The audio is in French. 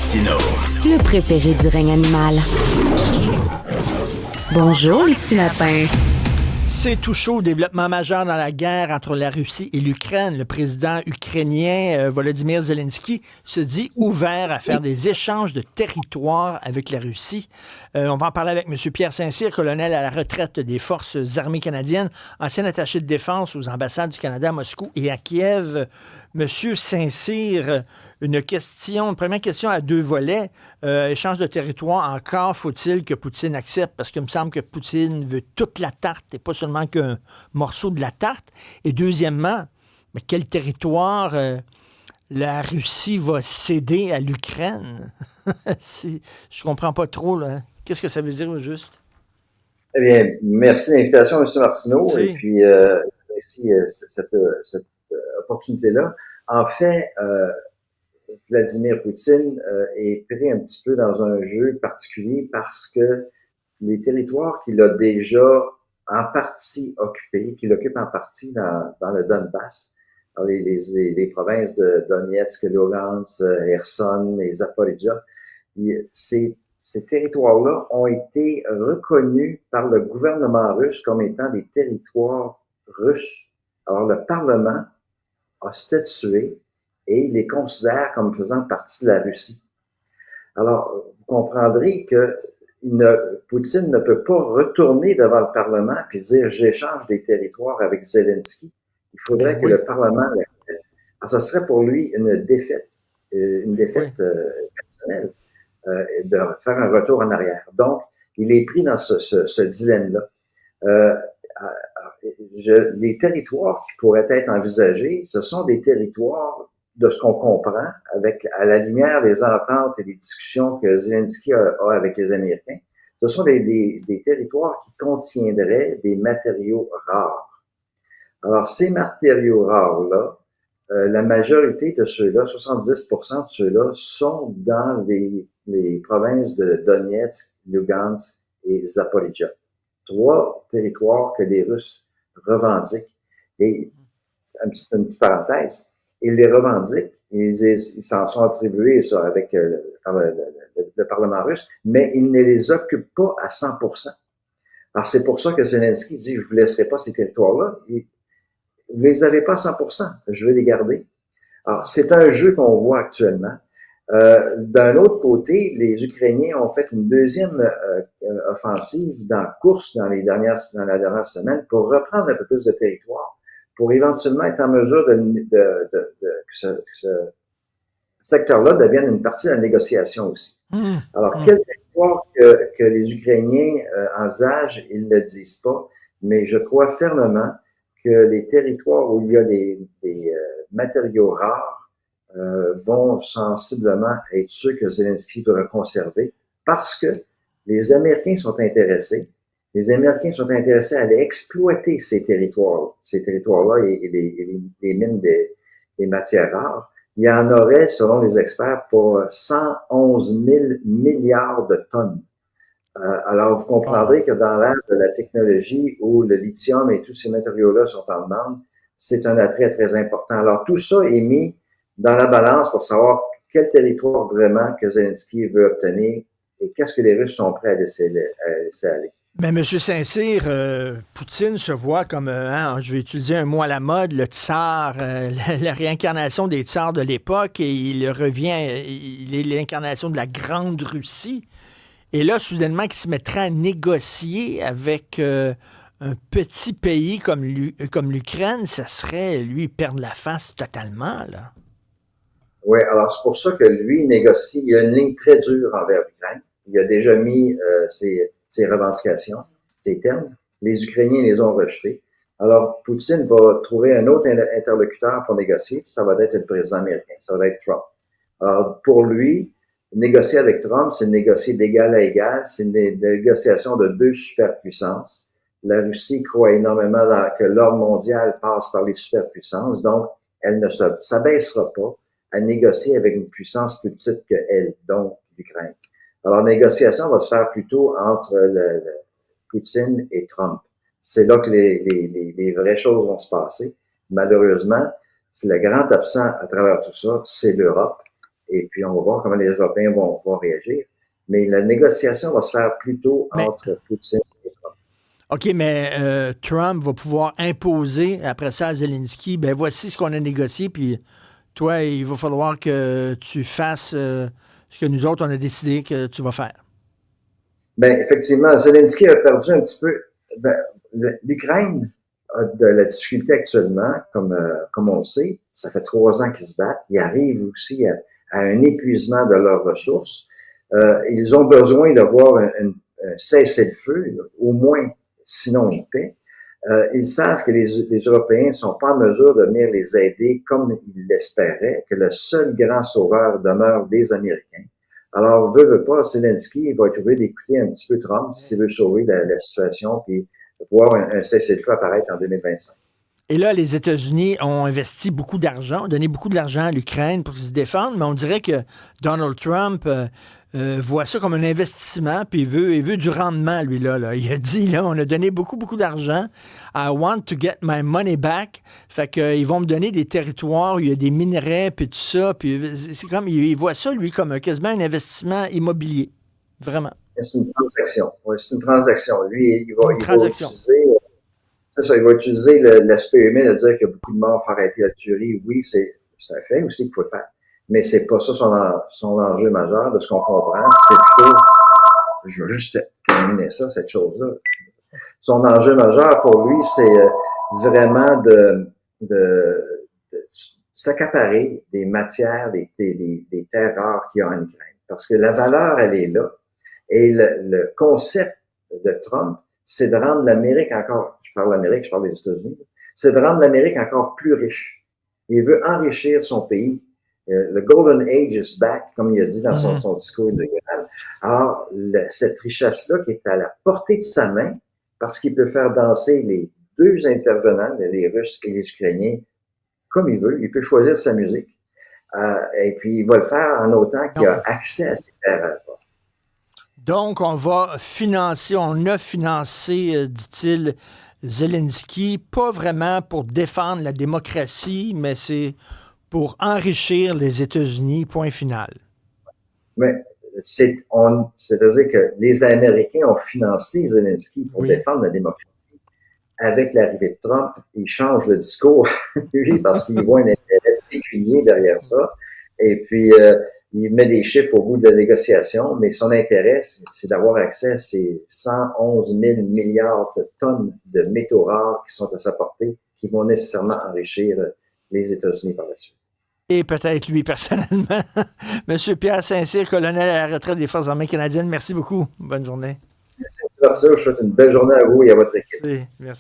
Martineau. Le préféré du règne animal. Bonjour, les petits lapins. C'est tout chaud, développement majeur dans la guerre entre la Russie et l'Ukraine. Le président ukrainien Volodymyr Zelensky se dit ouvert à faire des échanges de territoires avec la Russie. On va en parler avec M. Pierre Saint-Cyr, colonel à la retraite des Forces armées canadiennes, ancien attaché de défense aux ambassades du Canada à Moscou et à Kiev. M. Saint-Cyr, une première question à deux volets. Échange de territoire, encore faut-il que Poutine accepte, parce qu'il me semble que Poutine veut toute la tarte et pas seulement qu'un morceau de la tarte. Et deuxièmement, mais quel territoire la Russie va céder à l'Ukraine? Je comprends pas trop, là. Qu'est-ce que ça veut dire au juste? Eh bien, merci de l'invitation, M. Martineau, Si. et puis merci cette opportunité-là. En fait, Vladimir Poutine est pris un petit peu dans un jeu particulier parce que les territoires qu'il a déjà en partie occupés, qu'il occupe en partie dans le Donbass, dans les provinces de Donetsk, Lugansk, Kherson et Zaporizhzhia, ces territoires-là ont été reconnus par le gouvernement russe comme étant des territoires russes. Alors, le Parlement a statué et les considère comme faisant partie de la Russie. Alors, vous comprendrez que Poutine ne peut pas retourner devant le Parlement et dire « j'échange des territoires avec Zelensky ». Il faudrait que le Parlement l'accepte. Alors, ça serait pour lui une défaite personnelle. De faire un retour en arrière. Donc, il est pris dans ce dilemme-là. Les territoires qui pourraient être envisagés, ce sont des territoires, de ce qu'on comprend, à la lumière des ententes et des discussions que Zelensky a avec les Américains, ce sont des territoires qui contiendraient des matériaux rares. Alors, ces matériaux rares-là, la majorité de ceux-là, 70% de ceux-là, sont dans les provinces de Donetsk, Lugansk et Zaporizhzhia. 3 territoires que les Russes revendiquent. Et, une petite parenthèse, ils les revendiquent, ils s'en sont attribués ça, avec le Parlement russe, mais ils ne les occupent pas à 100%. Alors, c'est pour ça que Zelensky dit « je vous laisserai pas ces territoires-là ». Vous les avez pas à 100%, je vais les garder. Alors, c'est un jeu qu'on voit actuellement. D'un autre côté, les Ukrainiens ont fait une deuxième offensive course dans la dernière semaine pour reprendre un peu plus de territoire, pour éventuellement être en mesure que ce secteur-là devienne une partie de la négociation aussi. Alors, quel territoire que les Ukrainiens envisagent, ils ne le disent pas, mais je crois fermement que les territoires où il y a des matériaux rares vont sensiblement être ceux que Zelensky devra conserver parce que les Américains sont intéressés. Les Américains sont intéressés à aller exploiter ces territoires-là et les mines des matières rares. Il y en aurait, selon les experts, pour 111 000 milliards de tonnes. Alors, vous comprendrez que dans l'ère de la technologie où le lithium et tous ces matériaux-là sont en demande, c'est un attrait très important. Alors, tout ça est mis dans la balance pour savoir quel territoire vraiment que Zelensky veut obtenir et qu'est-ce que les Russes sont prêts à laisser aller. Mais M. Saint-Cyr, Poutine se voit comme, je vais utiliser un mot à la mode, le tsar, la réincarnation des tsars de l'époque, et il est l'incarnation de la Grande Russie. Et là, soudainement, qu'il se mettrait à négocier avec un petit pays comme l'Ukraine, ça serait, lui, perdre la face totalement, là. Oui, alors c'est pour ça que lui négocie. Il a une ligne très dure envers l'Ukraine. Il a déjà mis ses revendications, ses termes. Les Ukrainiens les ont rejetés. Alors, Poutine va trouver un autre interlocuteur pour négocier. Ça va être le président américain. Ça va être Trump. Alors, pour lui, négocier avec Trump, c'est négocier d'égal à égal. C'est une négociation de deux superpuissances. La Russie croit énormément que l'ordre mondial passe par les superpuissances. Donc, elle ne s'abaissera pas à négocier avec une puissance plus petite que elle, donc l'Ukraine. Alors, la négociation va se faire plutôt entre Poutine et Trump. C'est là que les vraies choses vont se passer. Malheureusement, c'est le grand absent à travers tout ça, c'est l'Europe. et puis on va voir comment les Européens vont réagir. Mais la négociation va se faire plutôt entre Poutine et Trump. OK, mais Trump va pouvoir imposer après ça à Zelensky, ben voici ce qu'on a négocié, puis toi, il va falloir que tu fasses ce que nous autres, on a décidé que tu vas faire. Ben, effectivement, Zelensky a perdu un petit peu. Ben, l'Ukraine a de la difficulté actuellement, comme on le sait. Ça fait 3 ans qu'ils se battent. Ils arrivent aussi à un épuisement de leurs ressources. Ils ont besoin d'avoir un cessez-le-feu, au moins, sinon une paix. Ils savent que les Européens ne sont pas en mesure de venir les aider comme ils l'espéraient, que le seul grand sauveur demeure des Américains. Alors, veut pas, Zelensky va être obligé d'écouter un petit peu Trump s'il veut sauver la situation puis voir un cessez-le-feu apparaître en 2025. Et là, les États-Unis ont investi beaucoup d'argent, ont donné beaucoup d'argent à l'Ukraine pour qu'ils se défendent, mais on dirait que Donald Trump voit ça comme un investissement, puis il veut du rendement, lui, là. Il a dit, là, on a donné beaucoup, beaucoup d'argent. I want to get my money back. Fait qu'ils vont me donner des territoires où il y a des minerais, puis tout ça. Puis c'est comme, il voit ça, lui, comme quasiment un investissement immobilier. Vraiment. C'est une transaction. Oui, c'est une transaction. Lui, il va utiliser... C'est ça, il va utiliser l'aspect humain de dire qu'il y a beaucoup de morts pour arrêter la tuerie. Oui, c'est un fait aussi qu'il faut le faire. Mais c'est pas ça son enjeu majeur. De ce qu'on comprend, c'est plutôt... Je vais juste terminer ça, cette chose-là. Son enjeu majeur pour lui, c'est vraiment de s'accaparer des matières, des terres rares qu'il y a en Ukraine. Parce que la valeur, elle est là. Et le concept de Trump, c'est de rendre l'Amérique encore, je parle d'Amérique, je parle des États-Unis, c'est de rendre l'Amérique encore plus riche. Il veut enrichir son pays. Le Golden Age is back, comme il a dit dans son discours inaugural. Alors, cette richesse-là qui est à la portée de sa main, parce qu'il peut faire danser les deux intervenants, les Russes et les Ukrainiens, comme il veut. Il peut choisir sa musique. Et puis, il va le faire en autant qu'il a accès à ces terres. Donc, on a financé, dit-il, Zelensky, pas vraiment pour défendre la démocratie, mais c'est pour enrichir les États-Unis, point final. Mais c'est-à-dire que les Américains ont financé Zelensky pour défendre la démocratie. Avec l'arrivée de Trump, il change le discours, parce qu'il voit un intérêt pécunier derrière ça. Et puis, il met des chiffres au bout de la négociation, mais son intérêt, c'est d'avoir accès à ces 111 000 milliards de tonnes de métaux rares qui sont à sa portée, qui vont nécessairement enrichir les États-Unis par la suite. Et peut-être lui personnellement. Monsieur Pierre Saint-Cyr, colonel à la retraite des Forces armées canadiennes, merci beaucoup. Bonne journée. Merci. Je souhaite une belle journée à vous et à votre équipe. Merci.